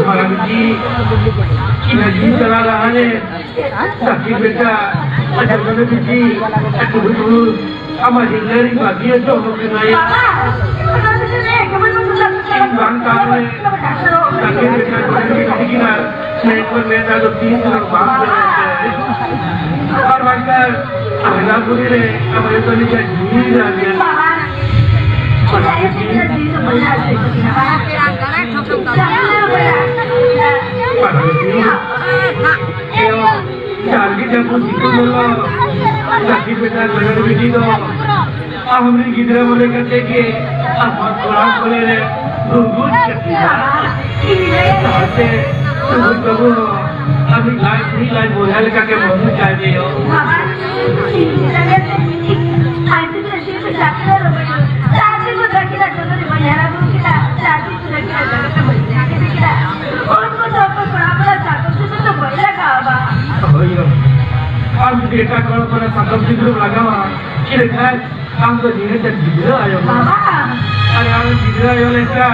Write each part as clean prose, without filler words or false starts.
जी की चला रहा है ताकि बेटा अजनबी जी अटूटू हमारी लड़ी बाकी है जो लोग नहीं इंसान काम में ताकि बेटा कोई की ना मैं को मैं ना तो 3 लोग बात करते हैं और वाकर अगला पूरी रे हमारे तो नीचे जी रहा है चार्गी जब वो जीतो बोलो ताकि बेटा लड़न बिटी दो अब हमने गिदरा बोले करते कि अब थोड़ा बोले रे गुड करती है ताकि तो अभी लाइफ बोला लगा के बहुत चाहिए हो अब बेटा कौन पर सकम सिद्धू लगा हुआ कि देखा काम तो धीरे धीरे जिधर आयो अरे हम जिधर आयो लेकर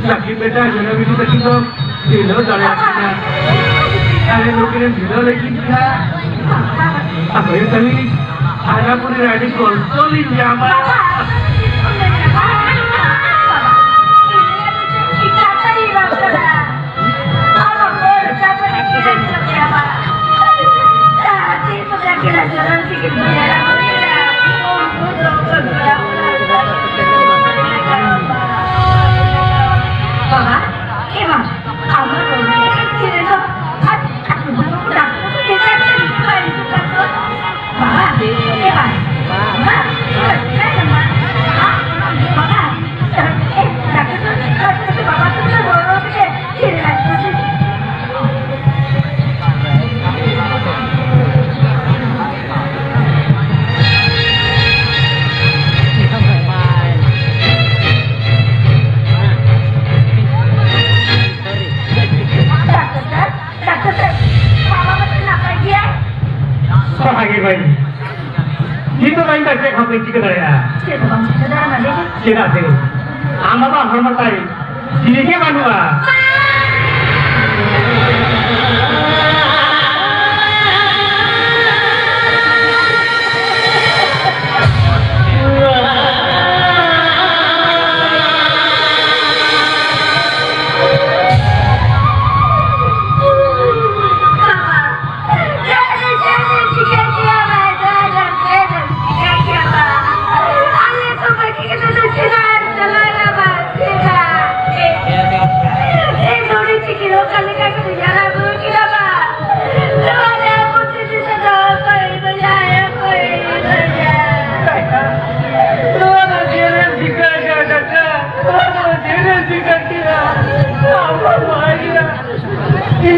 लकी बेटा जरा भी तो किलो दिलो चले आते अरे लोग ने दिलो लेकिन क्या अब ये तभी आना पूरी राइडी कॉल तो ली जामा Tidak sih, amat lah hormat saya. Jadi gimana?